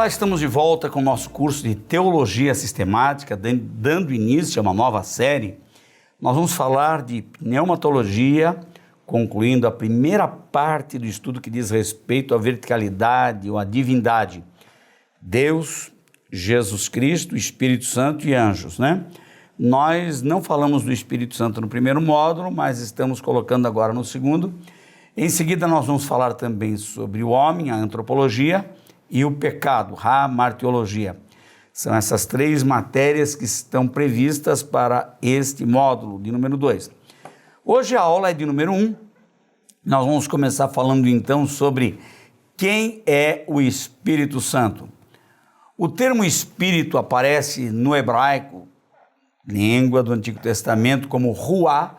Olá, estamos de volta com o nosso curso de Teologia Sistemática, dando início a uma nova série. Nós vamos falar de pneumatologia, concluindo a primeira parte do estudo que diz respeito à verticalidade ou à divindade. Deus, Jesus Cristo, Espírito Santo e anjos, né? Nós não falamos do Espírito Santo no primeiro módulo, mas estamos colocando agora no segundo. Em seguida, nós vamos falar também sobre o homem, a antropologia, e o pecado, a martiologia. São essas três matérias que estão previstas para este módulo de número 2. Hoje a aula é de número 1. Nós vamos começar falando então sobre quem é o Espírito Santo. O termo Espírito aparece no hebraico, língua do Antigo Testamento, como ruá,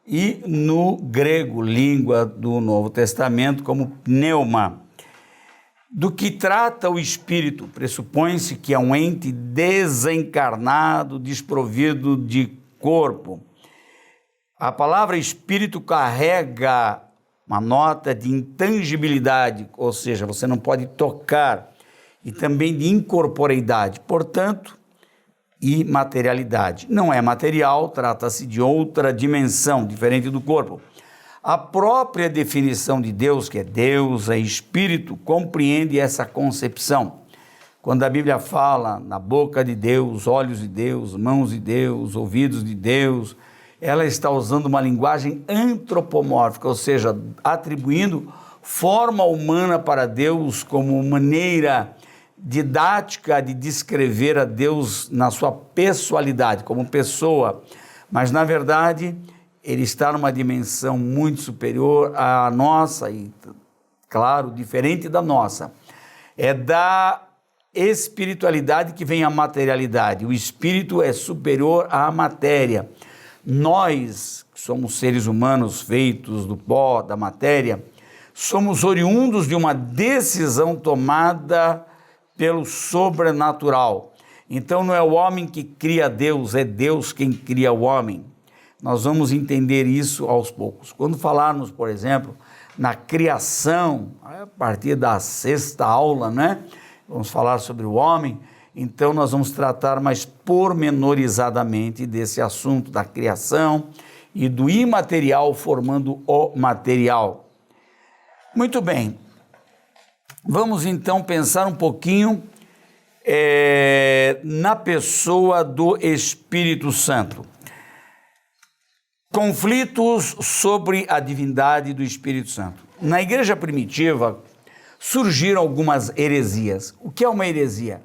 e no grego, língua do Novo Testamento, como pneuma. Do que trata o espírito? Pressupõe-se que é um ente desencarnado, desprovido de corpo. A palavra espírito carrega uma nota de intangibilidade, ou seja, você não pode tocar, e também de incorporeidade, portanto, imaterialidade. Não é material, trata-se de outra dimensão, diferente do corpo. A própria definição de Deus, que é Deus, é Espírito, compreende essa concepção. Quando a Bíblia fala na boca de Deus, olhos de Deus, mãos de Deus, ouvidos de Deus, ela está usando uma linguagem antropomórfica, ou seja, atribuindo forma humana para Deus como maneira didática de descrever a Deus na sua pessoalidade, como pessoa. Mas, na verdade, ele está numa dimensão muito superior à nossa e, claro, diferente da nossa. É da espiritualidade que vem a materialidade. O espírito é superior à matéria. Nós, que somos seres humanos feitos do pó, da matéria, somos oriundos de uma decisão tomada pelo sobrenatural. Então não é o homem que cria Deus, é Deus quem cria o homem. Nós vamos entender isso aos poucos. Quando falarmos, por exemplo, na criação, a partir da 6ª aula, né? Vamos falar sobre o homem, então nós vamos tratar mais pormenorizadamente desse assunto da criação e do imaterial formando o material. Muito bem, vamos então pensar um pouquinho na pessoa do Espírito Santo. Conflitos sobre a divindade do Espírito Santo. Na igreja primitiva surgiram algumas heresias. O que é uma heresia?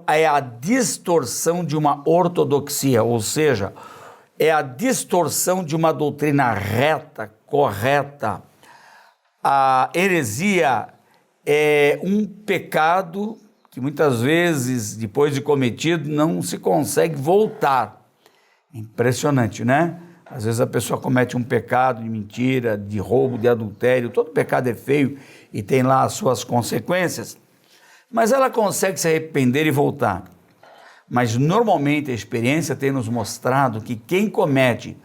É a distorção de uma ortodoxia, ou seja, é a distorção de uma doutrina reta, correta. A heresia é um pecado que muitas vezes, depois de cometido, não se consegue voltar. Impressionante, né? Às vezes a pessoa comete um pecado de mentira, de roubo, de adultério, todo pecado é feio e tem lá as suas consequências, mas ela consegue se arrepender e voltar. Mas normalmente a experiência tem nos mostrado que quem comete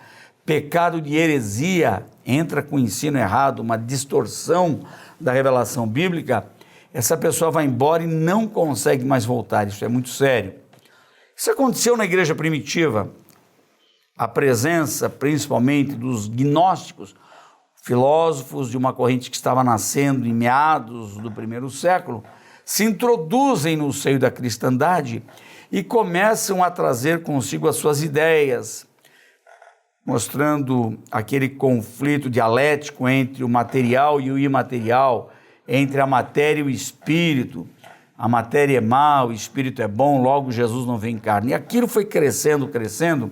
pecado de heresia, entra com o ensino errado, uma distorção da revelação bíblica, essa pessoa vai embora e não consegue mais voltar. Isso é muito sério. Isso aconteceu na igreja primitiva. A presença, principalmente, dos gnósticos, filósofos de uma corrente que estava nascendo em meados do 1º século, se introduzem no seio da cristandade e começam a trazer consigo as suas ideias, mostrando aquele conflito dialético entre o material e o imaterial, entre a matéria e o espírito. A matéria é má, o espírito é bom, logo Jesus não vem em carne. E aquilo foi crescendo, crescendo.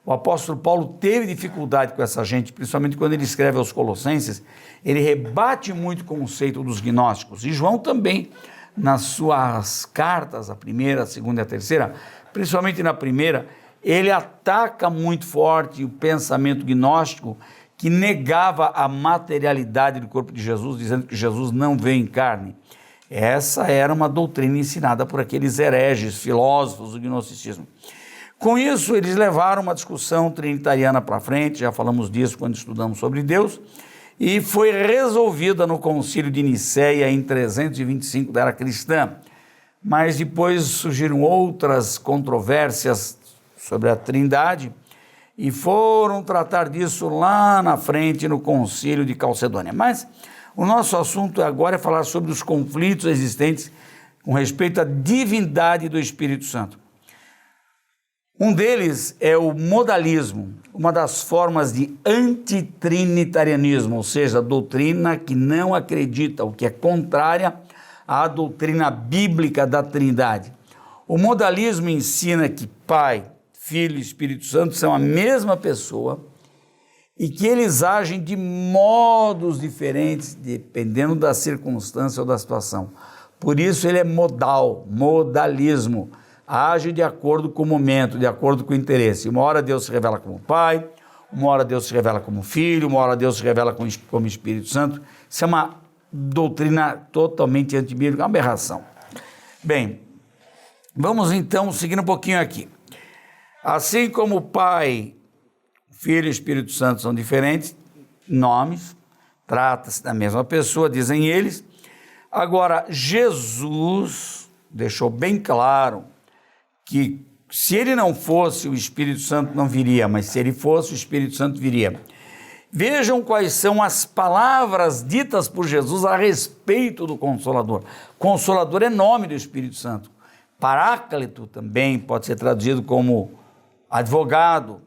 O apóstolo Paulo teve dificuldade com essa gente, principalmente quando ele escreve aos Colossenses, ele rebate muito o conceito dos gnósticos. E João também, nas suas cartas, a 1ª, a 2ª e a 3ª, principalmente na 1ª, ele ataca muito forte o pensamento gnóstico que negava a materialidade do corpo de Jesus, dizendo que Jesus não veio em carne. Essa era uma doutrina ensinada por aqueles hereges, filósofos do gnosticismo. Com isso, eles levaram uma discussão trinitariana para frente, já falamos disso quando estudamos sobre Deus, e foi resolvida no Concílio de Nicéia em 325 da era cristã. mas depois surgiram outras controvérsias sobre a Trindade e foram tratar disso lá na frente no Concílio de Calcedônia. Mas o nosso assunto agora é falar sobre os conflitos existentes com respeito à divindade do Espírito Santo. Um deles é o modalismo, uma das formas de antitrinitarianismo, ou seja, a doutrina que não acredita, o que é contrária à doutrina bíblica da Trindade. O modalismo ensina que Pai, Filho e Espírito Santo são a mesma pessoa e que eles agem de modos diferentes, dependendo da circunstância ou da situação. Por isso ele é modalismo. Age de acordo com o momento, de acordo com o interesse. Uma hora Deus se revela como Pai, uma hora Deus se revela como Filho, uma hora Deus se revela como Espírito Santo. Isso é uma doutrina totalmente antibíblica, uma aberração. Bem, vamos então seguir um pouquinho aqui. Assim como o Pai, Filho e Espírito Santo são diferentes nomes, trata-se da mesma pessoa, dizem eles. Agora, Jesus deixou bem claro que se ele não fosse, o Espírito Santo não viria, mas se ele fosse, o Espírito Santo viria. Vejam quais são as palavras ditas por Jesus a respeito do Consolador. Consolador é nome do Espírito Santo. Paráclito também pode ser traduzido como advogado,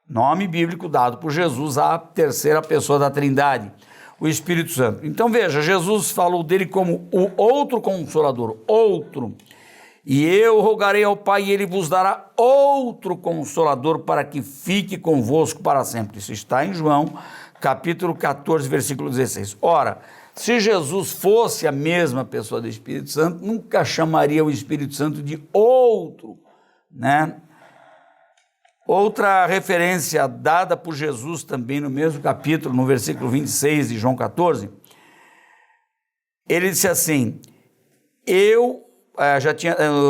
nome bíblico dado por Jesus à terceira pessoa da Trindade, o Espírito Santo. Então veja, Jesus falou dele como o outro Consolador, outro. E eu rogarei ao Pai e ele vos dará outro Consolador para que fique convosco para sempre. Isso está em João, capítulo 14, versículo 16. Ora, se Jesus fosse a mesma pessoa do Espírito Santo, nunca chamaria o Espírito Santo de outro, né? Outra referência dada por Jesus também no mesmo capítulo, no versículo 26 de João 14, ele disse assim,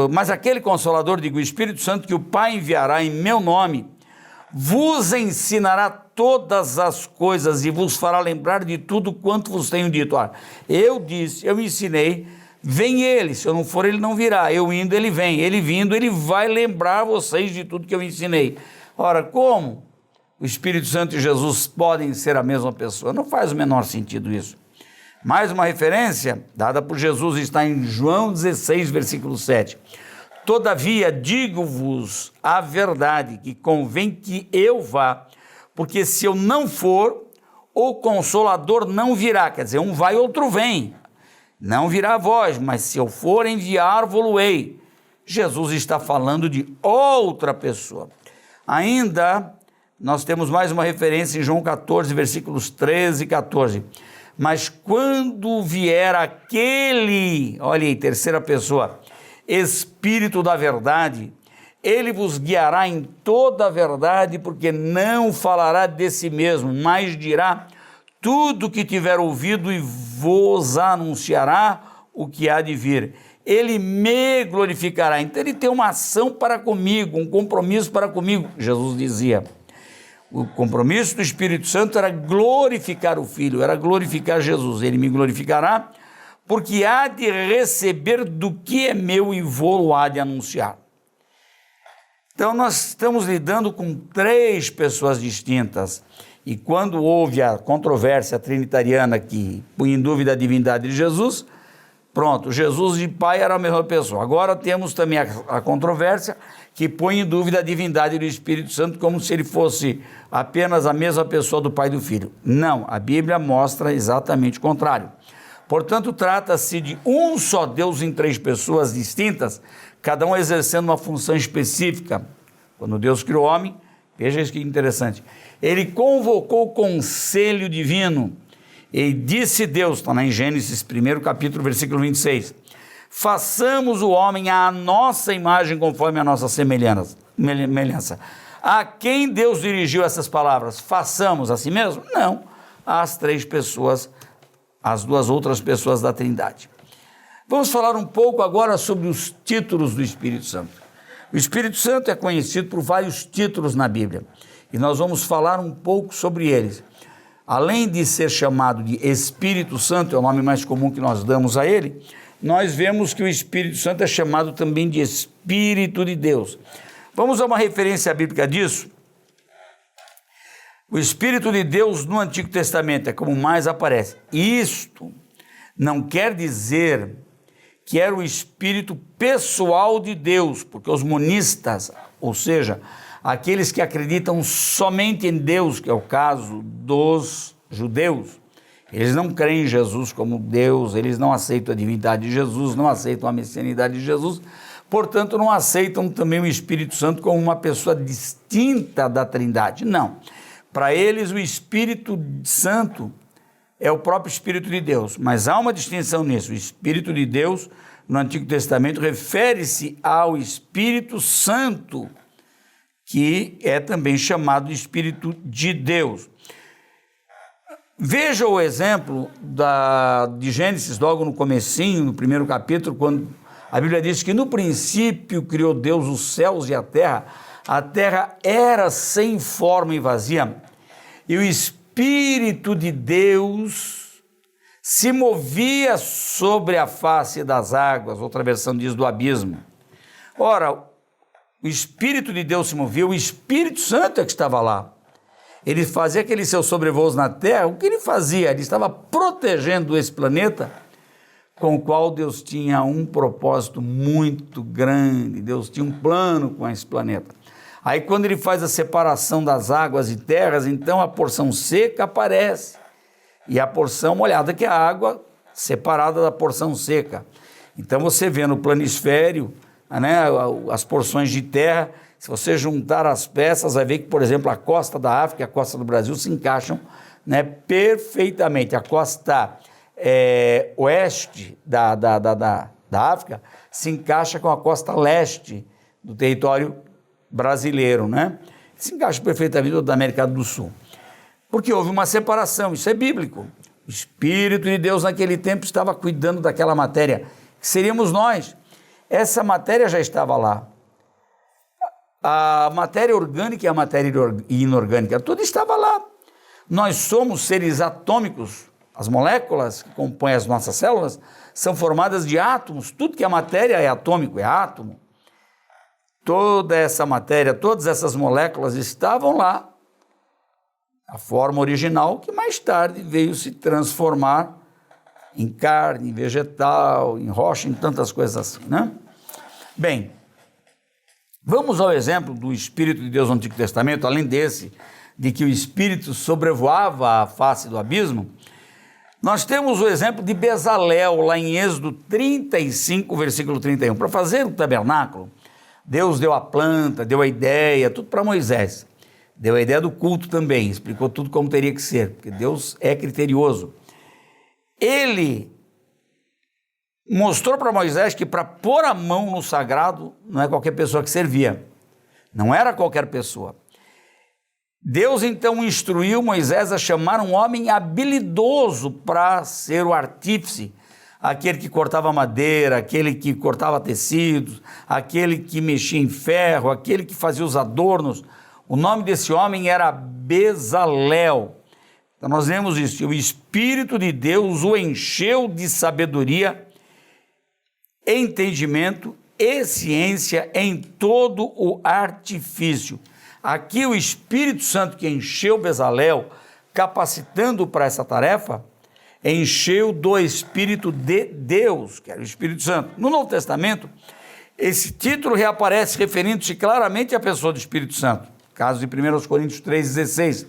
mas aquele Consolador, digo, o Espírito Santo que o Pai enviará em meu nome, vos ensinará todas as coisas e vos fará lembrar de tudo quanto vos tenho dito. Eu disse, eu ensinei, vem ele, se eu não for ele não virá, eu indo ele vem, ele vindo ele vai lembrar vocês de tudo que eu ensinei. Ora, como o Espírito Santo e Jesus podem ser a mesma pessoa? Não faz o menor sentido isso. Mais uma referência dada por Jesus está em João 16, versículo 7. Todavia digo-vos a verdade, que convém que eu vá, porque se eu não for, o Consolador não virá. Quer dizer, um vai, outro vem. Não virá a vós, mas se eu for enviar-vos-ei. Jesus está falando de outra pessoa. Ainda, nós temos mais uma referência em João 14, versículos 13 e 14. Mas quando vier aquele, olha aí, terceira pessoa, Espírito da verdade, ele vos guiará em toda a verdade, porque não falará de si mesmo, mas dirá tudo o que tiver ouvido e vos anunciará o que há de vir. Ele me glorificará. Então ele tem uma ação para comigo, um compromisso para comigo. Jesus dizia, o compromisso do Espírito Santo era glorificar o Filho, era glorificar Jesus. Ele me glorificará, porque há de receber do que é meu e vou-lo há de anunciar. Então nós estamos lidando com três pessoas distintas. E quando houve a controvérsia trinitariana que põe em dúvida a divindade de Jesus, pronto, Jesus e Pai era a mesma pessoa. Agora temos também a controvérsia que põe em dúvida a divindade do Espírito Santo como se ele fosse apenas a mesma pessoa do Pai e do Filho. Não, a Bíblia mostra exatamente o contrário. Portanto, trata-se de um só Deus em três pessoas distintas, cada um exercendo uma função específica. Quando Deus criou o homem, veja isso que interessante, ele convocou o conselho divino e disse Deus, está lá em Gênesis 1, capítulo, versículo 26, façamos o homem à nossa imagem conforme a nossa semelhança. A quem Deus dirigiu essas palavras? Façamos a si mesmo? Não, às três pessoas, as duas outras pessoas da Trindade. Vamos falar um pouco agora sobre os títulos do Espírito Santo. O Espírito Santo é conhecido por vários títulos na Bíblia, e nós vamos falar um pouco sobre eles. Além de ser chamado de Espírito Santo, é o nome mais comum que nós damos a ele, nós vemos que o Espírito Santo é chamado também de Espírito de Deus. Vamos a uma referência bíblica disso? O Espírito de Deus no Antigo Testamento é como mais aparece. Isto não quer dizer que era o Espírito pessoal de Deus, porque os monistas, ou seja, aqueles que acreditam somente em Deus, que é o caso dos judeus, eles não creem em Jesus como Deus, eles não aceitam a divindade de Jesus, não aceitam a messianidade de Jesus, portanto não aceitam também o Espírito Santo como uma pessoa distinta da Trindade. Não, para eles o Espírito Santo é o próprio Espírito de Deus, mas há uma distinção nisso. O Espírito de Deus no Antigo Testamento refere-se ao Espírito Santo, que é também chamado de Espírito de Deus. Veja o exemplo de Gênesis, logo no comecinho, no primeiro capítulo, quando a Bíblia diz que no princípio criou Deus os céus e a terra era sem forma e vazia, e o Espírito de Deus se movia sobre a face das águas, outra versão diz do abismo. Ora, o Espírito de Deus se movia, o Espírito Santo é que estava lá. Ele fazia aqueles seus sobrevoos na terra. O que ele fazia? Ele estava protegendo esse planeta, com o qual Deus tinha um propósito muito grande. Deus tinha um plano com esse planeta. Aí quando ele faz a separação das águas e terras, então a porção seca aparece, e a porção molhada, que é a água separada da porção seca. Então você vê no planisfério, né, as porções de terra. Se você juntar as peças, vai ver que, por exemplo, a costa da África e a costa do Brasil se encaixam, né, perfeitamente. A costa oeste da África se encaixa com a costa leste do território brasileiro, né? Se encaixa perfeitamente da América do Sul. Porque houve uma separação, isso é bíblico. O Espírito de Deus naquele tempo estava cuidando daquela matéria, que seríamos nós. Essa matéria já estava lá. A matéria orgânica e a matéria inorgânica, tudo estava lá. Nós somos seres atômicos, as moléculas que compõem as nossas células são formadas de átomos, tudo que é matéria é atômico, é átomo. Toda essa matéria, todas essas moléculas estavam lá. A forma original que mais tarde veio se transformar em carne, em vegetal, em rocha, em tantas coisas assim, né? Bem, vamos ao exemplo do Espírito de Deus no Antigo Testamento, além desse, de que o Espírito sobrevoava a face do abismo. Nós temos o exemplo de Bezalel, lá em Êxodo 35, versículo 31. Para fazer o tabernáculo, Deus deu a planta, deu a ideia, tudo para Moisés. Deu a ideia do culto também, explicou tudo como teria que ser, porque Deus é criterioso. Ele mostrou para Moisés que para pôr a mão no sagrado, não é qualquer pessoa que servia, não era qualquer pessoa. Deus então instruiu Moisés a chamar um homem habilidoso para ser o artífice, aquele que cortava madeira, aquele que cortava tecidos, aquele que mexia em ferro, aquele que fazia os adornos. O nome desse homem era Bezalel. Então nós vemos isso, o Espírito de Deus o encheu de sabedoria, entendimento e ciência em todo o artifício. Aqui o Espírito Santo que encheu Bezalel, capacitando para essa tarefa, encheu do Espírito de Deus, que era o Espírito Santo. No Novo Testamento, esse título reaparece referindo-se claramente à pessoa do Espírito Santo. Caso de 1 Coríntios 3,16.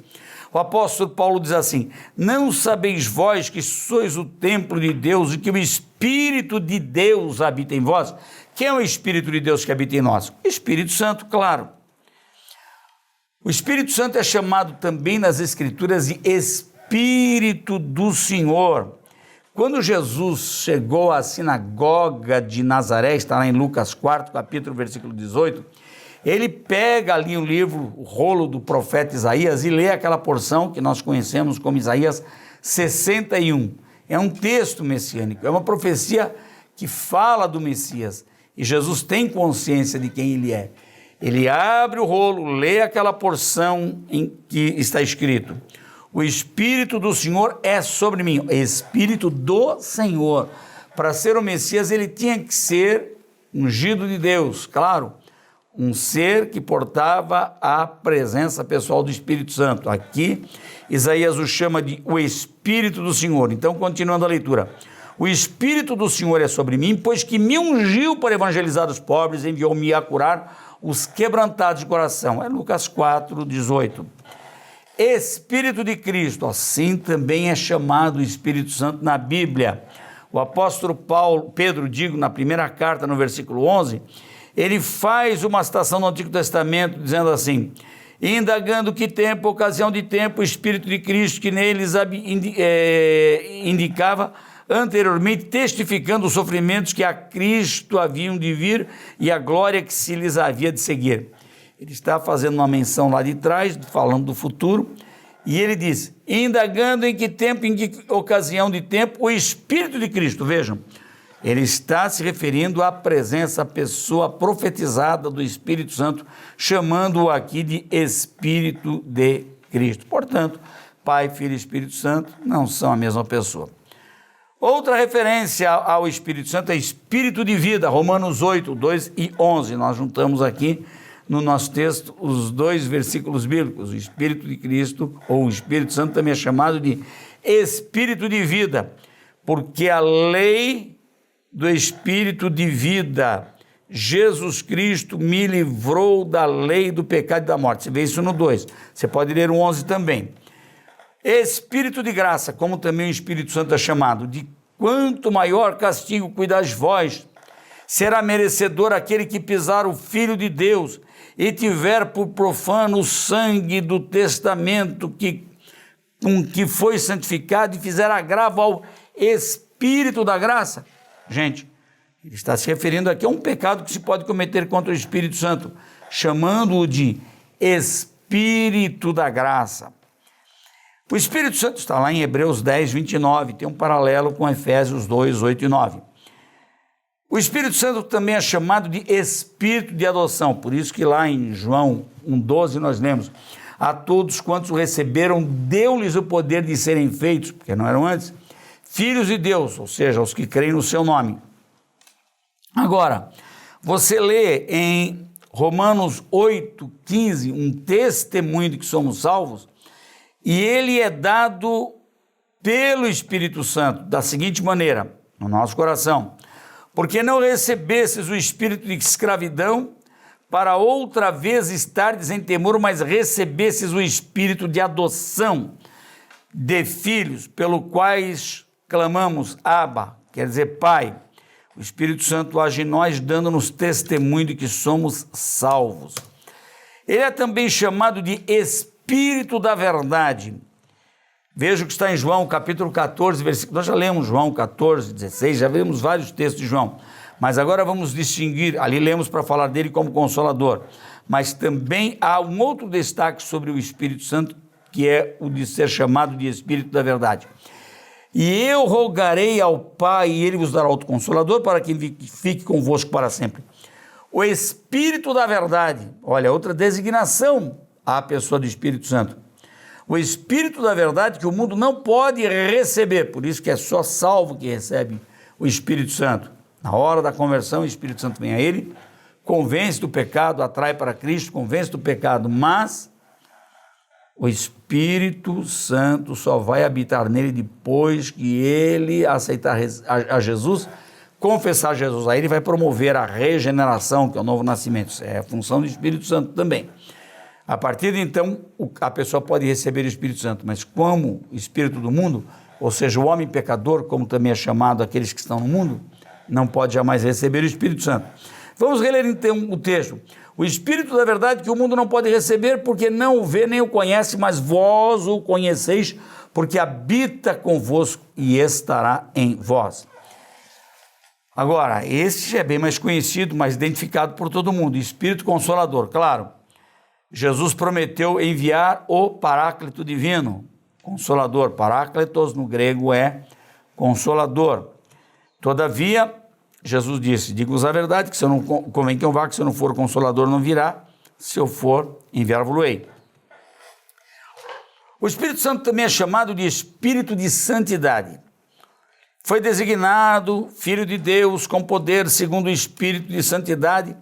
O apóstolo Paulo diz assim: não sabeis vós que sois o templo de Deus e que o Espírito de Deus habita em vós? Quem é o Espírito de Deus que habita em nós? O Espírito Santo, claro. O Espírito Santo é chamado também nas Escrituras de Espírito do Senhor. Quando Jesus chegou à sinagoga de Nazaré, está lá em Lucas 4, capítulo, versículo 18, ele pega ali o livro, o rolo do profeta Isaías e lê aquela porção que nós conhecemos como Isaías 61. É um texto messiânico, é uma profecia que fala do Messias. E Jesus tem consciência de quem ele é. Ele abre o rolo, lê aquela porção em que está escrito: o Espírito do Senhor é sobre mim, Espírito do Senhor, Para ser o Messias, ele tinha que ser ungido de Deus, claro, um ser que portava a presença pessoal do Espírito Santo. Aqui, Isaías o chama de o Espírito do Senhor. Então, continuando a leitura. O Espírito do Senhor é sobre mim, pois que me ungiu para evangelizar os pobres, enviou-me a curar os quebrantados de coração. É Lucas 4, 18. Espírito de Cristo, assim também é chamado o Espírito Santo na Bíblia. O apóstolo Pedro, na primeira carta, no versículo 11, ele faz uma citação no Antigo Testamento, dizendo assim: indagando que tempo, ocasião de tempo, o Espírito de Cristo que neles indicava anteriormente, testificando os sofrimentos que a Cristo haviam de vir e a glória que se lhes havia de seguir. Ele está fazendo uma menção lá de trás, falando do futuro, e ele diz, indagando em que tempo, em que ocasião de tempo, o Espírito de Cristo, vejam, ele está se referindo à presença, à pessoa profetizada do Espírito Santo, chamando-o aqui de Espírito de Cristo. Portanto, Pai, Filho e Espírito Santo não são a mesma pessoa. Outra referência ao Espírito Santo é Espírito de vida, Romanos 8, 2 e 11. Nós juntamos aqui no nosso texto os dois versículos bíblicos. O Espírito de Cristo, ou o Espírito Santo, também é chamado de Espírito de vida, porque a lei do Espírito de vida, Jesus Cristo me livrou da lei do pecado e da morte. Você vê isso no 2, você pode ler o 11 também. Espírito de graça, como também o Espírito Santo é chamado, de quanto maior castigo cuidais vós, será merecedor aquele que pisar o Filho de Deus e tiver por profano o sangue do testamento com que foi santificado e fizer agravo ao Espírito da graça. Gente, ele está se referindo aqui a um pecado que se pode cometer contra o Espírito Santo, chamando-o de Espírito da graça. O Espírito Santo está lá em Hebreus 10, 29, tem um paralelo com Efésios 2, 8 e 9. O Espírito Santo também é chamado de Espírito de adoção, por isso que lá em João 1,12 nós lemos, a todos quantos o receberam, deu-lhes o poder de serem feitos, porque não eram antes, filhos de Deus, ou seja, os que creem no seu nome. Agora, você lê em Romanos 8, 15, um testemunho de que somos salvos, e ele é dado pelo Espírito Santo, da seguinte maneira, no nosso coração, porque não recebestes o espírito de escravidão, para outra vez estardes em temor, mas recebestes o espírito de adoção de filhos, pelo quais clamamos, Abba, quer dizer Pai. O Espírito Santo age em nós, dando-nos testemunho de que somos salvos. Ele é também chamado de Espírito da verdade. Veja o que está em João, capítulo 14, versículo. Nós já lemos João 14, 16, já vemos vários textos de João, mas agora vamos distinguir, ali lemos para falar dele como Consolador, mas também há um outro destaque sobre o Espírito Santo, que é o de ser chamado de Espírito da verdade. E eu rogarei ao Pai, e ele vos dará outro Consolador, para que fique convosco para sempre. O Espírito da verdade, olha, outra designação à pessoa do Espírito Santo. O Espírito da verdade que o mundo não pode receber, por isso que é só salvo que recebe o Espírito Santo. Na hora da conversão, o Espírito Santo vem a ele, convence do pecado, atrai para Cristo, convence do pecado, mas o Espírito Santo só vai habitar nele depois que ele aceitar a Jesus, confessar Jesus. Aí ele vai promover a regeneração, que é o novo nascimento. É a função do Espírito Santo também. A partir de então, a pessoa pode receber o Espírito Santo, mas como Espírito do mundo, ou seja, o homem pecador, como também é chamado aqueles que estão no mundo, não pode jamais receber o Espírito Santo. Vamos reler então o texto. O Espírito da verdade que o mundo não pode receber, porque não o vê nem o conhece, mas vós o conheceis, porque habita convosco e estará em vós. Agora, este é bem mais conhecido, mais identificado por todo mundo, Espírito Consolador, claro. Jesus prometeu enviar o Paráclito divino, Consolador. Paráclitos no grego é Consolador. Todavia, Jesus disse, digo-vos a verdade, que se eu não convém que eu vá, que se eu não for Consolador não virá, se eu for, enviar-vos-ei. O Espírito Santo também é chamado de Espírito de Santidade. foi designado Filho de Deus com poder segundo o Espírito de santidade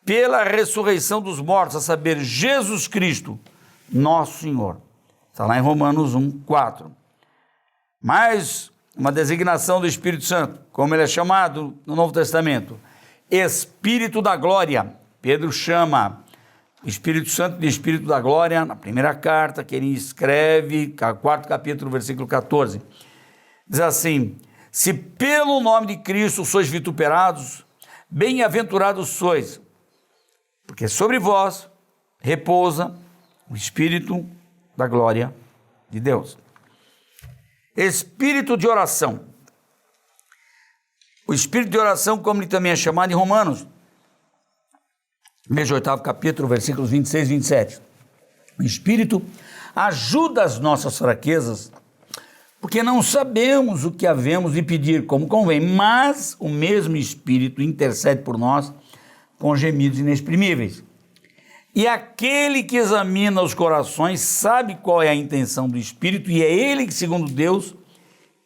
pela ressurreição dos mortos, a saber, Jesus Cristo, nosso Senhor. Está lá em Romanos 1:4. Mais uma designação do Espírito Santo, como ele é chamado no Novo Testamento, Espírito da Glória. Pedro chama o Espírito Santo de Espírito da Glória na primeira carta que ele escreve, 4º capítulo, versículo 14. Diz assim: se pelo nome de Cristo sois vituperados, bem-aventurados sois, porque sobre vós repousa o Espírito da glória de Deus. Espírito de oração. O Espírito de oração, como ele também é chamado em Romanos, mesmo 8º capítulo, versículos 26 e 27. O Espírito ajuda as nossas fraquezas, porque não sabemos o que havemos de pedir como convém, mas o mesmo Espírito intercede por nós com gemidos inexprimíveis. E aquele que examina os corações sabe qual é a intenção do Espírito, e é ele que, segundo Deus,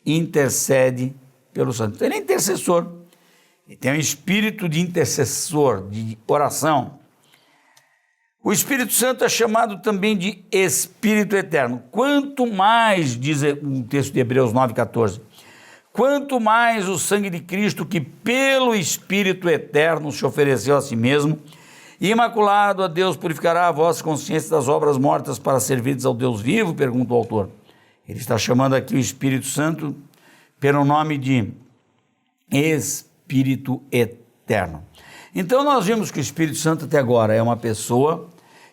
intercede pelos santos. Ele é intercessor, ele tem um espírito de intercessor, de oração. O Espírito Santo é chamado também de Espírito Eterno. Quanto mais, diz o texto de Hebreus 9,14, quanto mais o sangue de Cristo, que pelo Espírito Eterno se ofereceu a si mesmo, imaculado a Deus, purificará a vossa consciência das obras mortas para servirdes ao Deus vivo, pergunta o autor. Ele está chamando aqui o Espírito Santo pelo nome de Espírito Eterno. Então nós vimos que o Espírito Santo até agora é uma pessoa,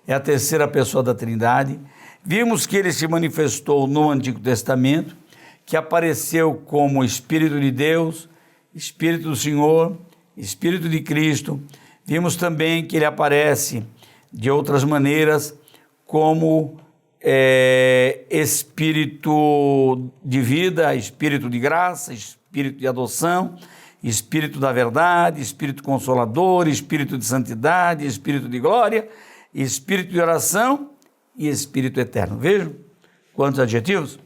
é a terceira pessoa da Trindade. Vimos que ele se manifestou no Antigo Testamento, que apareceu como Espírito de Deus, Espírito do Senhor, Espírito de Cristo. Vimos também que ele aparece de outras maneiras como Espírito de vida, Espírito de graça, Espírito de adoção, Espírito da verdade, Espírito consolador, Espírito de santidade, Espírito de glória, Espírito de oração e Espírito eterno. Vejam quantos adjetivos.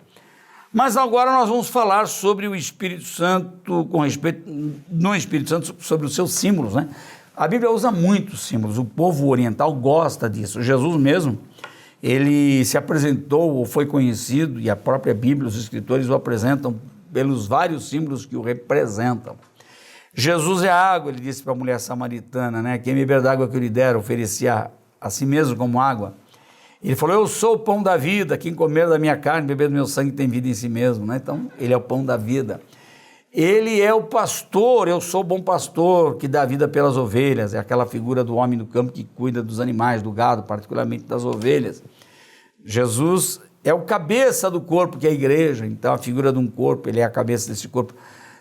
Mas agora nós vamos falar sobre o Espírito Santo, com respeito, no Espírito Santo, sobre os seus símbolos, né? A Bíblia usa muitos símbolos, o povo oriental gosta disso. Jesus mesmo, ele se apresentou ou foi conhecido, e a própria Bíblia, os escritores o apresentam pelos vários símbolos que o representam. Jesus é água, ele disse para a mulher samaritana, né? Quem beber da água que eu lhe der, oferecia a si mesmo como água. Ele falou, eu sou o pão da vida, quem comer da minha carne, beber do meu sangue tem vida em si mesmo, né? Então, ele é o pão da vida. Ele é o pastor, eu sou o bom pastor que dá vida pelas ovelhas, é aquela figura do homem do campo que cuida dos animais, do gado, particularmente das ovelhas. Jesus é o cabeça do corpo, que é a igreja, então a figura de um corpo, ele é a cabeça desse corpo.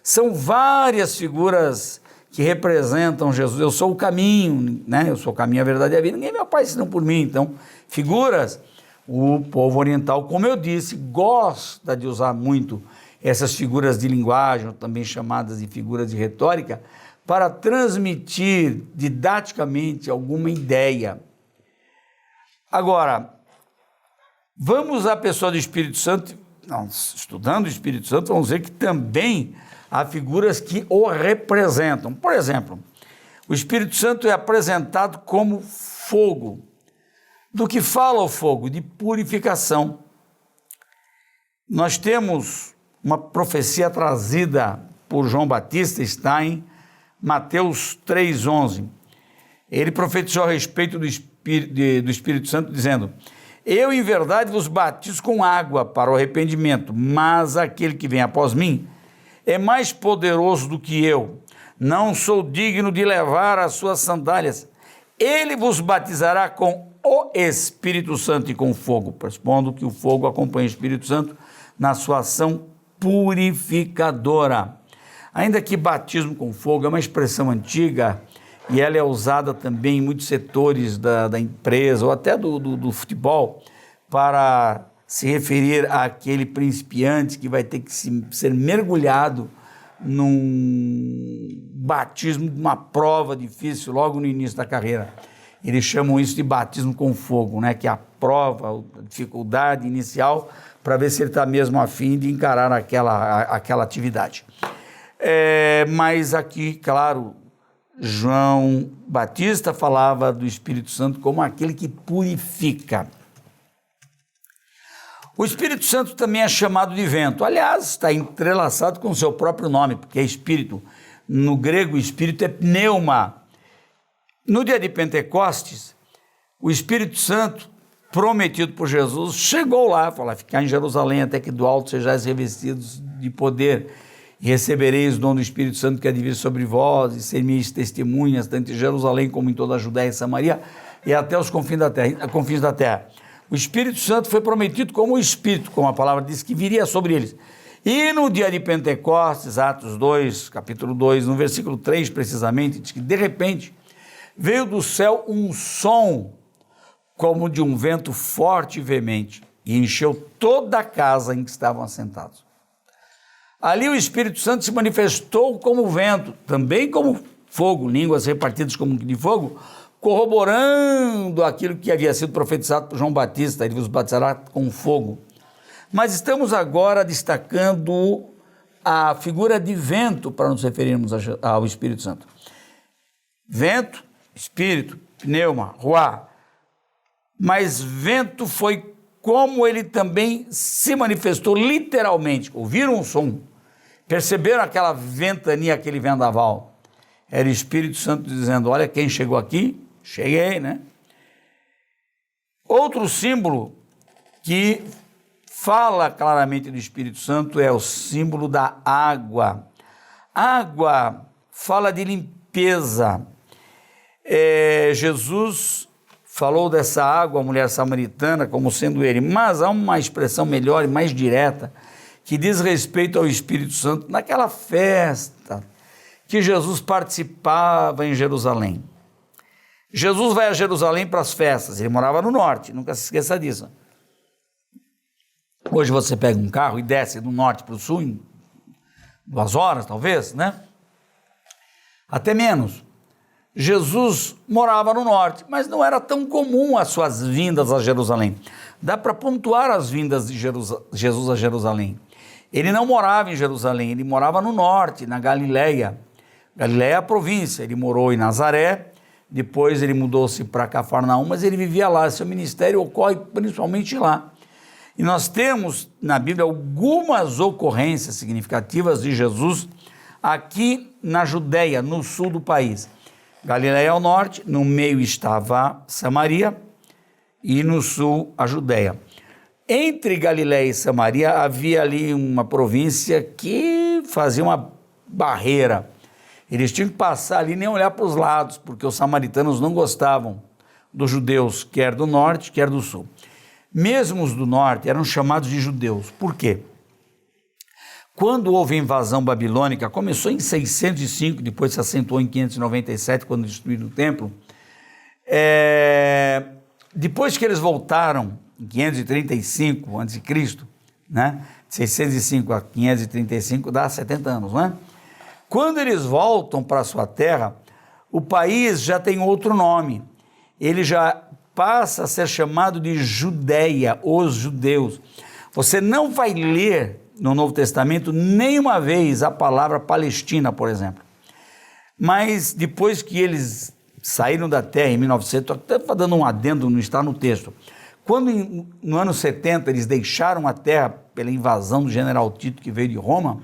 São várias figuras que representam Jesus. Eu sou o caminho, né? Eu sou o caminho, a verdade e a vida. Ninguém é meu pai senão por mim. Então, figuras, o povo oriental, como eu disse, gosta de usar muito essas figuras de linguagem, também chamadas de figuras de retórica, para transmitir didaticamente alguma ideia. Agora, vamos à pessoa do Espírito Santo, estudando o Espírito Santo, vamos ver que também há figuras que o representam. Por exemplo, o Espírito Santo é apresentado como fogo. Do que fala o fogo? De purificação. Nós temos uma profecia trazida por João Batista, está em Mateus 3,11. Ele profetizou a respeito do Espírito Santo, dizendo, eu em verdade vos batizo com água para o arrependimento, mas aquele que vem após mim é mais poderoso do que eu, não sou digno de levar as suas sandálias. Ele vos batizará com o Espírito Santo e com fogo. Pressupondo que o fogo acompanha o Espírito Santo na sua ação purificadora. Ainda que batismo com fogo é uma expressão antiga e ela é usada também em muitos setores da empresa ou até do futebol para se referir àquele principiante que vai ter que ser mergulhado num batismo de uma prova difícil logo no início da carreira. Eles chamam isso de batismo com fogo, né? Que é a prova, a dificuldade inicial, para ver se ele está mesmo a fim de encarar aquela atividade. Mas aqui, claro, João Batista falava do Espírito Santo como aquele que purifica. O Espírito Santo também é chamado de vento. Aliás, está entrelaçado com o seu próprio nome, porque é Espírito. No grego, o Espírito é pneuma. No dia de Pentecostes, o Espírito Santo, prometido por Jesus, chegou lá, falou: ficar em Jerusalém até que do alto sejais revestidos de poder, e recebereis o dom do Espírito Santo que há de vir sobre vós, e ser-me-eis testemunhas, tanto em Jerusalém como em toda a Judéia e Samaria, e até os confins da terra. O Espírito Santo foi prometido como o Espírito, como a palavra diz, que viria sobre eles. E no dia de Pentecostes, Atos 2, capítulo 2, no versículo 3 precisamente, diz que de repente veio do céu um som como de um vento forte e veemente, e encheu toda a casa em que estavam assentados. Ali o Espírito Santo se manifestou como vento, também como fogo, línguas repartidas como de fogo, corroborando aquilo que havia sido profetizado por João Batista: ele vos batizará com fogo. Mas estamos agora destacando a figura de vento para nos referirmos ao Espírito Santo. Vento, Espírito, pneuma, ruá. Mas vento foi como ele também se manifestou literalmente. Ouviram um som, perceberam aquela ventania, aquele vendaval. Era o Espírito Santo dizendo: olha quem chegou aqui, cheguei, né? Outro símbolo que fala claramente do Espírito Santo é o símbolo da água. Água fala de limpeza. Jesus falou dessa água, a mulher samaritana, como sendo ele, mas há uma expressão melhor e mais direta que diz respeito ao Espírito Santo naquela festa que Jesus participava em Jerusalém. Jesus vai a Jerusalém para as festas, ele morava no norte, nunca se esqueça disso. Hoje você pega um carro e desce do norte para o sul em 2 horas, talvez, né? Até menos. Jesus morava no norte, mas não era tão comum as suas vindas a Jerusalém. Dá para pontuar as vindas de Jesus a Jerusalém. Ele não morava em Jerusalém, ele morava no norte, na Galileia. Galileia é a província, ele morou em Nazaré, depois ele mudou-se para Cafarnaum, mas ele vivia lá, seu ministério ocorre principalmente lá. E nós temos na Bíblia algumas ocorrências significativas de Jesus aqui na Judéia, no sul do país. Galileia ao norte, no meio estava Samaria e no sul a Judéia. Entre Galileia e Samaria havia ali uma província que fazia uma barreira. Eles tinham que passar ali, nem olhar para os lados, porque os samaritanos não gostavam dos judeus, quer do norte, quer do sul. Mesmo os do norte eram chamados de judeus. Por quê? Quando houve a invasão babilônica, começou em 605, depois se acentuou em 597, quando destruíram o templo. Depois que eles voltaram, em 535 a.C., né? 605 a 535 dá 70 anos, né? Quando eles voltam para a sua terra, o país já tem outro nome. Ele já passa a ser chamado de Judéia, os judeus. Você não vai ler no Novo Testamento nenhuma vez a palavra Palestina, por exemplo. Mas depois que eles saíram da terra em 1900, estou até dando um adendo, não está no texto. Quando no ano 70 eles deixaram a terra pela invasão do general Tito, que veio de Roma,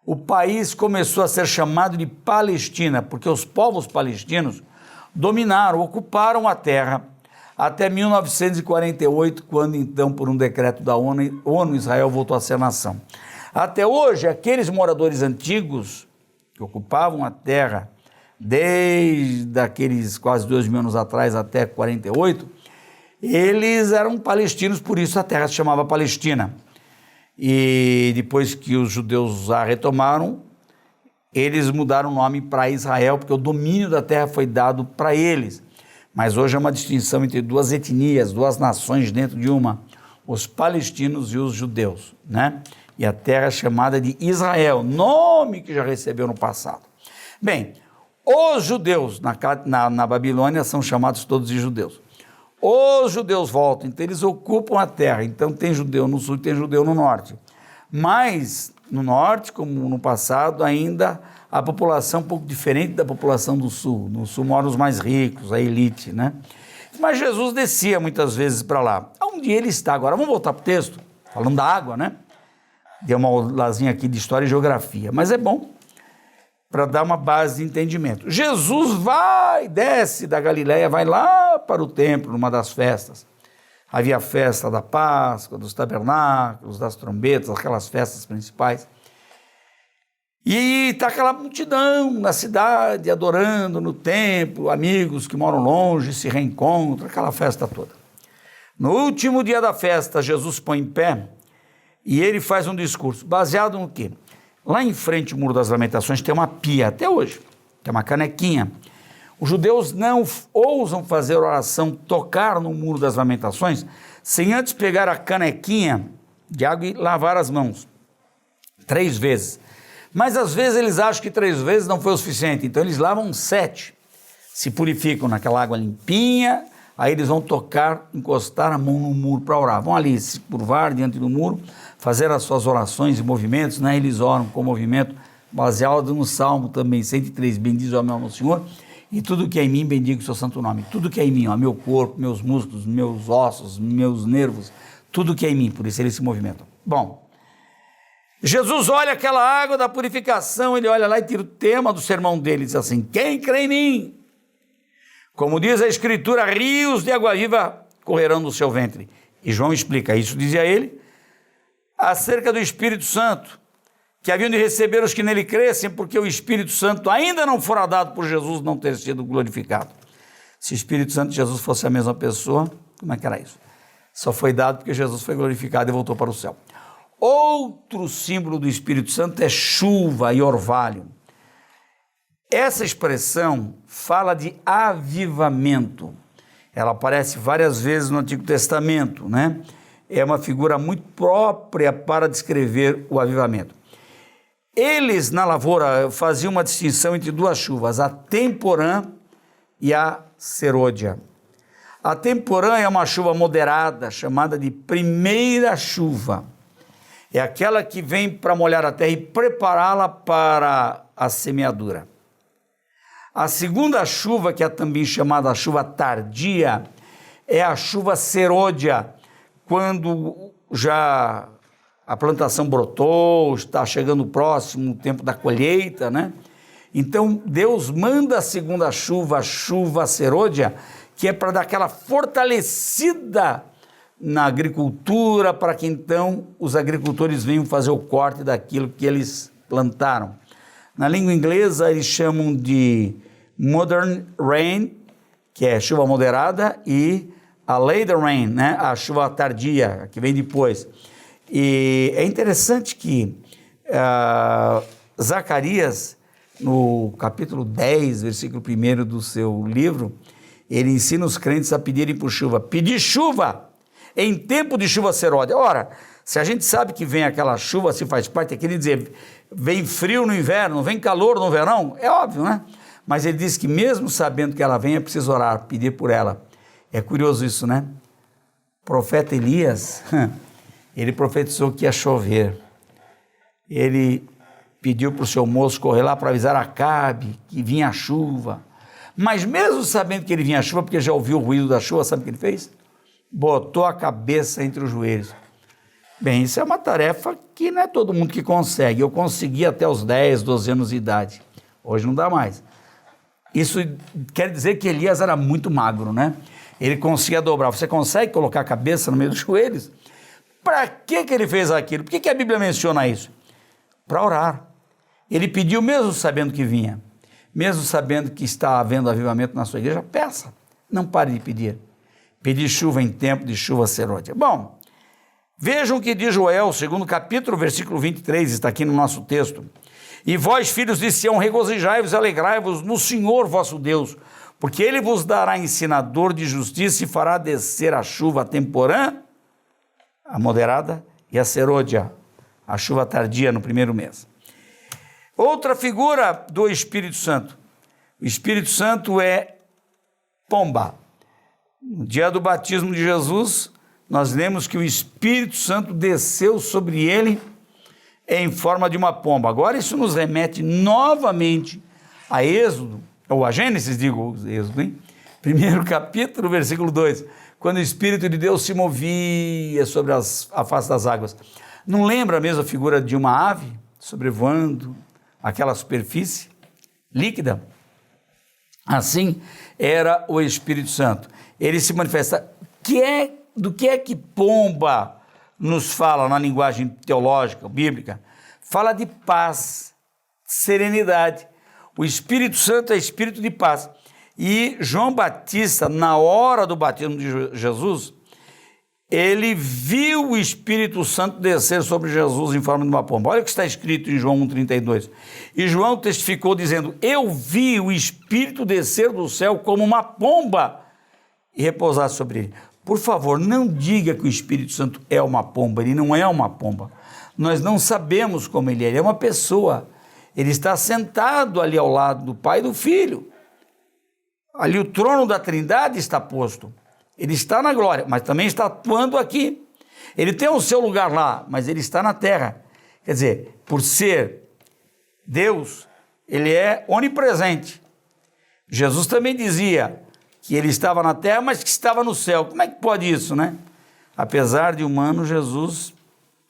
o país começou a ser chamado de Palestina, porque os povos palestinos dominaram, ocuparam a terra até 1948, quando então, por um decreto da ONU, Israel voltou a ser nação. Até hoje, aqueles moradores antigos que ocupavam a terra desde aqueles quase 2.000 anos atrás até 48, eles eram palestinos, por isso a terra se chamava Palestina. E depois que os judeus a retomaram, eles mudaram o nome para Israel, porque o domínio da terra foi dado para eles. Mas hoje é uma distinção entre duas etnias, duas nações dentro de uma, os palestinos e os judeus, né? E a terra é chamada de Israel, nome que já recebeu no passado. Bem, Os judeus na Babilônia são chamados todos de judeus. Os judeus voltam, então eles ocupam a terra. Então tem judeu no sul e tem judeu no norte. Mas no norte, como no passado, ainda a população é um pouco diferente da população do sul. No sul moram os mais ricos, a elite, né? Mas Jesus descia muitas vezes para lá. Onde ele está agora? Vamos voltar para o texto, falando da água, né? Deu uma aulazinha aqui de história e geografia, mas é bom para dar uma base de entendimento. Jesus desce da Galileia, vai lá para o templo, numa das festas. Havia a festa da Páscoa, dos tabernáculos, das trombetas, aquelas festas principais. E está aquela multidão na cidade, adorando no templo, amigos que moram longe se reencontram, aquela festa toda. No último dia da festa, Jesus põe em pé e ele faz um discurso, baseado no quê? Lá em frente ao Muro das Lamentações tem uma pia, até hoje, tem uma canequinha. Os judeus não ousam fazer oração, tocar no Muro das Lamentações, sem antes pegar a canequinha de água e lavar as mãos 3 vezes. Mas às vezes eles acham que 3 vezes não foi o suficiente, então eles lavam 7, se purificam naquela água limpinha, aí eles vão tocar, encostar a mão no muro para orar. Vão ali se curvar diante do muro, fazer as suas orações e movimentos, né? Eles oram com movimento baseado no Salmo também, 103, bendize o meu nome ao Senhor, e tudo que é em mim, bendiga o seu santo nome. Tudo que é em mim, ó, meu corpo, meus músculos, meus ossos, meus nervos, tudo que é em mim, por isso eles se movimentam. Bom, Jesus olha aquela água da purificação, ele olha lá e tira o tema do sermão dele, diz assim, quem crê em mim? Como diz a Escritura, rios de água viva correrão no seu ventre. E João explica, isso dizia ele, acerca do Espírito Santo, que haviam de receber os que nele crescem, porque o Espírito Santo ainda não fora dado por Jesus não ter sido glorificado. Se o Espírito Santo e Jesus fosse a mesma pessoa, como é que era isso? Só foi dado porque Jesus foi glorificado e voltou para o céu. Outro símbolo do Espírito Santo é chuva e orvalho. Essa expressão fala de avivamento. Ela aparece várias vezes no Antigo Testamento, né? É uma figura muito própria para descrever o avivamento. Eles, na lavoura, faziam uma distinção entre 2 chuvas, a temporã e a serôdia. A temporã é uma chuva moderada, chamada de primeira chuva. É aquela que vem para molhar a terra e prepará-la para a semeadura. A segunda chuva, que é também chamada chuva tardia, é a chuva serôdia, quando já a plantação brotou, está chegando próximo o tempo da colheita, né? Então Deus manda a segunda chuva, a chuva serôdia, que é para dar aquela fortalecida na agricultura, para que então os agricultores venham fazer o corte daquilo que eles plantaram. Na língua inglesa eles chamam de modern rain, que é chuva moderada, e a later rain, né? A chuva tardia, que vem depois. E é interessante que Zacarias, no capítulo 10, versículo 1 do seu livro, ele ensina os crentes a pedirem por chuva. Pedir chuva em tempo de chuva serôdia. Ora, se a gente sabe que vem aquela chuva, se faz parte, quer dizer, vem frio no inverno, vem calor no verão, é óbvio, né? Mas ele diz que mesmo sabendo que ela vem, é preciso orar, pedir por ela. É curioso isso, né? O profeta Elias, ele profetizou que ia chover. Ele pediu para o seu moço correr lá para avisar Acabe que vinha a chuva. Mas mesmo sabendo que ele vinha a chuva, porque já ouviu o ruído da chuva, sabe o que ele fez? Botou a cabeça entre os joelhos. Bem, isso é uma tarefa que não é todo mundo que consegue. Eu consegui até os 10, 12 anos de idade. Hoje não dá mais. Isso quer dizer que Elias era muito magro, né? Ele conseguia dobrar. Você consegue colocar a cabeça no meio dos joelhos? Para que ele fez aquilo? Por que a Bíblia menciona isso? Para orar. Ele pediu mesmo sabendo que vinha. Mesmo sabendo que está havendo avivamento na sua igreja, peça. Não pare de pedir. Pedir chuva em tempo de chuva serôdia. Bom, vejam o que diz Joel, segundo capítulo, versículo 23, está aqui no nosso texto. E vós, filhos de Sião, regozijai-vos e alegrai-vos no Senhor vosso Deus, porque Ele vos dará ensinador de justiça e fará descer a chuva temporã, a moderada, e a serôdia, a chuva tardia no primeiro mês. Outra figura do Espírito Santo. O Espírito Santo é pomba. No dia do batismo de Jesus, nós lemos que o Espírito Santo desceu sobre ele em forma de uma pomba. Agora isso nos remete novamente a Êxodo, ou a Gênesis, digo Êxodo, hein? Primeiro capítulo, versículo 2, quando o Espírito de Deus se movia sobre a face das águas. Não lembra mesmo a figura de uma ave sobrevoando aquela superfície líquida? Assim era o Espírito Santo. Ele se manifesta. Do que é que pomba nos fala na linguagem teológica, bíblica? Fala de paz, serenidade. O Espírito Santo é espírito de paz. E João Batista, na hora do batismo de Jesus, ele viu o Espírito Santo descer sobre Jesus em forma de uma pomba. Olha o que está escrito em João 1,32. E João testificou dizendo: eu vi o Espírito descer do céu como uma pomba e repousar sobre ele. Por favor, não diga que o Espírito Santo é uma pomba. Ele não é uma pomba. Nós não sabemos como ele é uma pessoa. Ele está sentado ali ao lado do Pai e do Filho. Ali o trono da Trindade está posto. Ele está na glória, mas também está atuando aqui. Ele tem o seu lugar lá, mas ele está na terra. Quer dizer, por ser Deus, ele é onipresente. Jesus também dizia que ele estava na terra, mas que estava no céu. Como é que pode isso, né? Apesar de humano, Jesus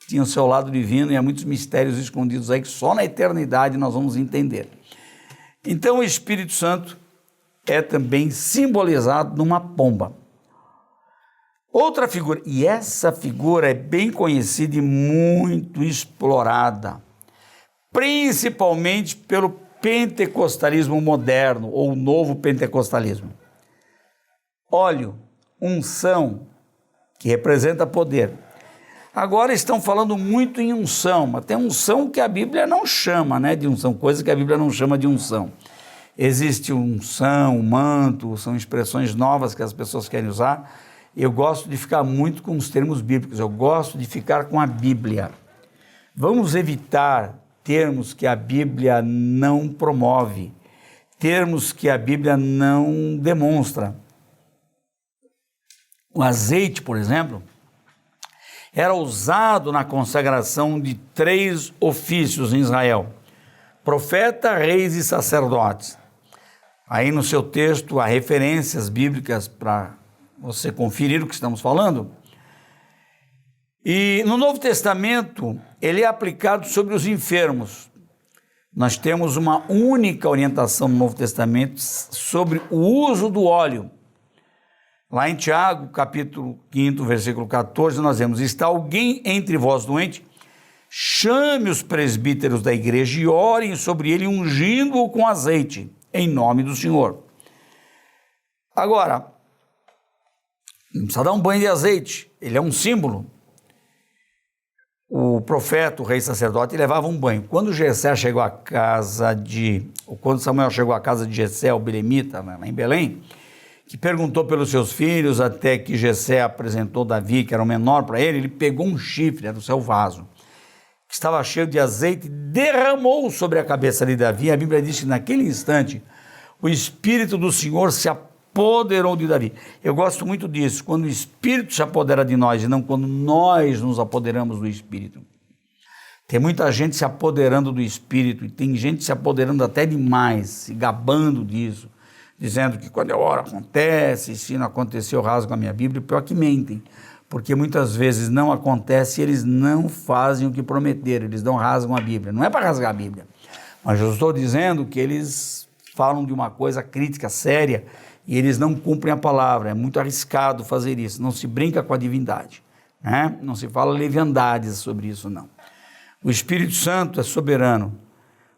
tinha o seu lado divino e há muitos mistérios escondidos aí que só na eternidade nós vamos entender. Então o Espírito Santo é também simbolizado numa pomba. Outra figura, e essa figura é bem conhecida e muito explorada, principalmente pelo pentecostalismo moderno, ou novo pentecostalismo. Óleo, unção, que representa poder. Agora estão falando muito em unção, mas tem unção que a Bíblia não chama, né, de unção, coisa que a Bíblia não chama de unção. Existe unção, manto, são expressões novas que as pessoas querem usar. Eu gosto de ficar muito com os termos bíblicos, eu gosto de ficar com a Bíblia. Vamos evitar termos que a Bíblia não promove, termos que a Bíblia não demonstra. O azeite, por exemplo, era usado na consagração de 3 ofícios em Israel: profeta, reis e sacerdotes. Aí no seu texto há referências bíblicas para você conferir o que estamos falando. E no Novo Testamento ele é aplicado sobre os enfermos. Nós temos uma única orientação no Novo Testamento sobre o uso do óleo. Lá em Tiago, capítulo 5, versículo 14, nós vemos: está alguém entre vós doente? Chame os presbíteros da igreja e orem sobre ele, ungindo-o com azeite, em nome do Senhor. Agora, não precisa dar um banho de azeite, ele é um símbolo. O profeta, o rei sacerdote, levava um banho. Quando Jessé chegou à casa quando Samuel chegou à casa de Jessé, o belemita, lá em Belém, que perguntou pelos seus filhos, até que Jessé apresentou Davi, que era o menor para ele, ele pegou um chifre, era o seu vaso, que estava cheio de azeite, derramou sobre a cabeça de Davi. A Bíblia diz que naquele instante o Espírito do Senhor se apoderou de Davi. Eu gosto muito disso, quando o Espírito se apodera de nós e não quando nós nos apoderamos do Espírito. Tem muita gente se apoderando do Espírito e tem gente se apoderando até demais, se gabando disso, dizendo que quando eu oro acontece, se não aconteceu eu rasgo a minha Bíblia. Pior que mentem, porque muitas vezes não acontece e eles não fazem o que prometeram, eles não rasgam a Bíblia. Não é para rasgar a Bíblia, mas eu estou dizendo que eles falam de uma coisa crítica, séria, e eles não cumprem a palavra. É muito arriscado fazer isso, não se brinca com a divindade, né? Não se fala leviandades sobre isso, não. O Espírito Santo é soberano.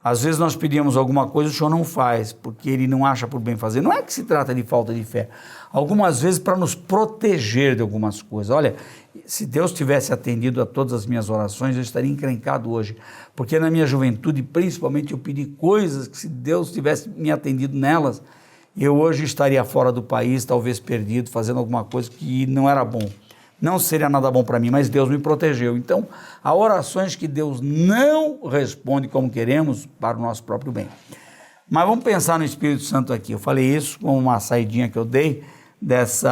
Às vezes nós pedimos alguma coisa, o Senhor não faz, porque Ele não acha por bem fazer. Não é que se trata de falta de fé. Algumas vezes para nos proteger de algumas coisas. Olha, se Deus tivesse atendido a todas as minhas orações, eu estaria encrencado hoje. Porque na minha juventude, principalmente, eu pedi coisas que se Deus tivesse me atendido nelas, eu hoje estaria fora do país, talvez perdido, fazendo alguma coisa que não era bom. Não seria nada bom para mim, mas Deus me protegeu. Então, há orações que Deus não responde como queremos para o nosso próprio bem. Mas vamos pensar no Espírito Santo aqui. Eu falei isso com uma saidinha que eu dei desse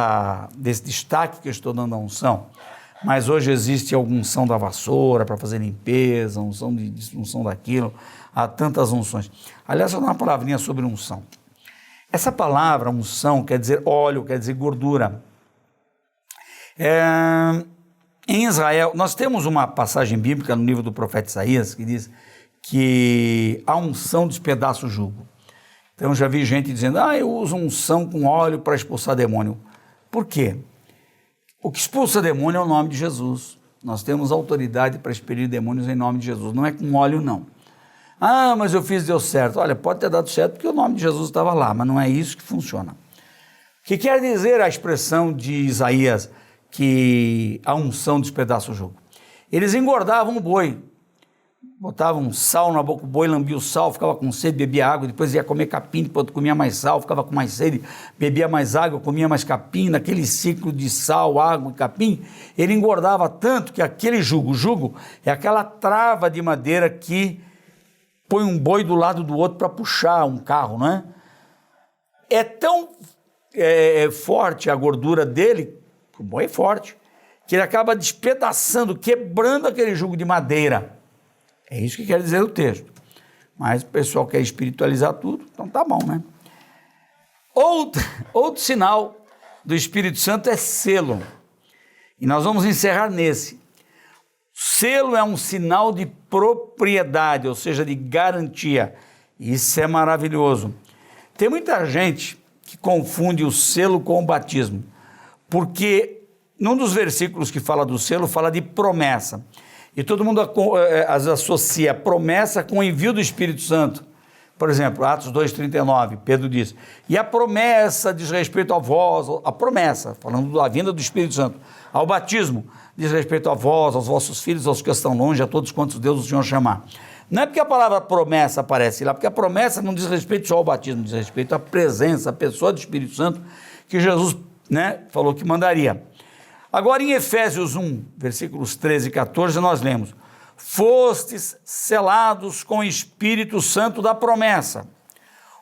destaque que eu estou dando à unção. Mas hoje existe alguma unção da vassoura para fazer limpeza, unção daquilo, há tantas unções. Aliás, eu vou dar uma palavrinha sobre unção. Essa palavra, unção, quer dizer óleo, quer dizer gordura. Em Israel, nós temos uma passagem bíblica no livro do profeta Isaías que diz que a unção despedaça o jugo. Então, eu já vi gente dizendo, eu uso unção com óleo para expulsar demônio. Por quê? O que expulsa demônio é o nome de Jesus. Nós temos autoridade para expelir demônios em nome de Jesus. Não é com óleo, não. Mas eu fiz, deu certo. Olha, pode ter dado certo porque o nome de Jesus estava lá, mas não é isso que funciona. O que quer dizer a expressão de Isaías que a unção despedaça o jugo? Eles engordavam o boi. Botavam sal na boca do boi, lambia o sal, ficava com sede, bebia água, depois ia comer capim, depois comia mais sal, ficava com mais sede, bebia mais água, comia mais capim. Naquele ciclo de sal, água e capim, ele engordava tanto que aquele jugo é aquela trava de madeira que põe um boi do lado do outro para puxar um carro, não é? É tão forte a gordura dele, o boi é forte, que ele acaba despedaçando, quebrando aquele jugo de madeira. É isso que quer dizer o texto. Mas o pessoal quer espiritualizar tudo, então tá bom, né? Outro sinal do Espírito Santo é selo. E nós vamos encerrar nesse. Selo é um sinal de propriedade, ou seja, de garantia. Isso é maravilhoso. Tem muita gente que confunde o selo com o batismo, porque num dos versículos que fala do selo, fala de promessa. E todo mundo associa a promessa com o envio do Espírito Santo. Por exemplo, Atos 2,39, Pedro diz, e a promessa diz respeito a vós, a promessa, falando da vinda do Espírito Santo, ao batismo, diz respeito a vós, aos vossos filhos, aos que estão longe, a todos quantos Deus o Senhor chamar. Não é porque a palavra promessa aparece lá, porque a promessa não diz respeito só ao batismo, diz respeito à presença, à pessoa do Espírito Santo, que Jesus, falou que mandaria. Agora, em Efésios 1, versículos 13 e 14, nós lemos, fostes selados com o Espírito Santo da promessa,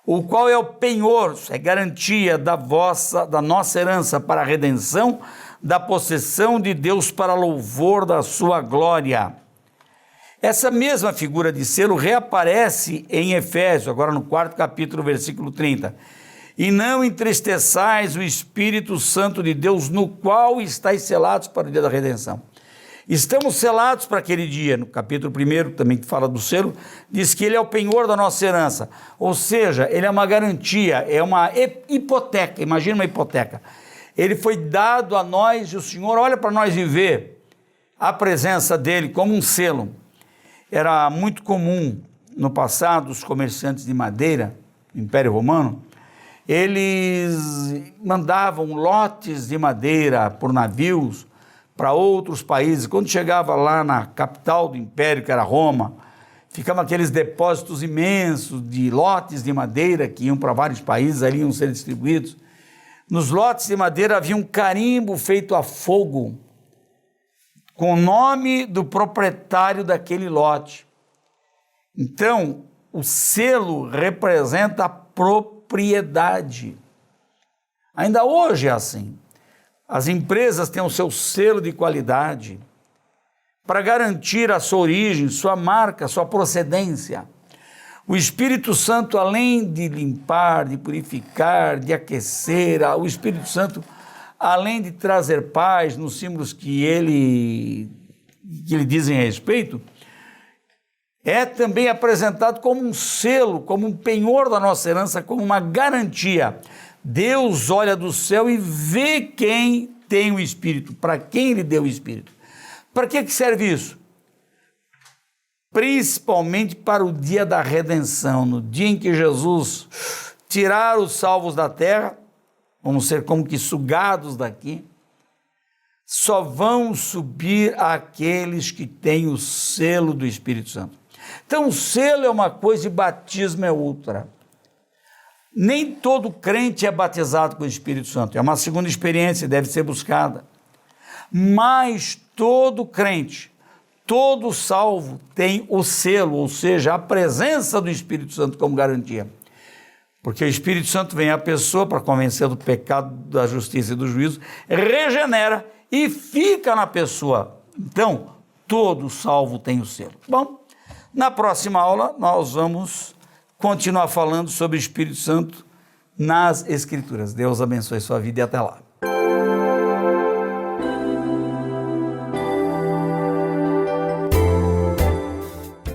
o qual é o penhor, é garantia da nossa herança para a redenção, da possessão de Deus para louvor da sua glória. Essa mesma figura de selo reaparece em Efésios, agora no 4º capítulo, versículo 30. E não entristeçais o Espírito Santo de Deus, no qual estáis selados para o dia da redenção. Estamos selados para aquele dia. No capítulo 1, também que fala do selo, diz que ele é o penhor da nossa herança. Ou seja, ele é uma garantia, é uma hipoteca. Imagina uma hipoteca. Ele foi dado a nós e o Senhor olha para nós e vê a presença dele como um selo. Era muito comum no passado os comerciantes de madeira, no Império Romano, eles mandavam lotes de madeira por navios para outros países. Quando chegava lá na capital do império, que era Roma, ficavam aqueles depósitos imensos de lotes de madeira que iam para vários países, ali iam ser distribuídos. Nos lotes de madeira havia um carimbo feito a fogo, com o nome do proprietário daquele lote. Então, o selo representa a propriedade. Ainda hoje é assim. As empresas têm o seu selo de qualidade para garantir a sua origem, sua marca, sua procedência. O Espírito Santo, além de limpar, de purificar, de aquecer, o Espírito Santo, além de trazer paz nos símbolos que ele dizem a respeito, é também apresentado como um selo, como um penhor da nossa herança, como uma garantia. Deus olha do céu e vê quem tem o Espírito, para quem ele deu o Espírito. Para que serve isso? Principalmente para o dia da redenção, no dia em que Jesus tirar os salvos da terra, vamos ser como que sugados daqui, só vão subir aqueles que têm o selo do Espírito Santo. Então, o selo é uma coisa e batismo é outra. Nem todo crente é batizado com o Espírito Santo, é uma segunda experiência, deve ser buscada. Mas todo crente, todo salvo tem o selo, ou seja, a presença do Espírito Santo como garantia. Porque o Espírito Santo vem à pessoa para convencer do pecado, da justiça e do juízo, regenera e fica na pessoa. Então, todo salvo tem o selo. Bom, na próxima aula nós vamos continuar falando sobre o Espírito Santo nas Escrituras. Deus abençoe sua vida e até lá.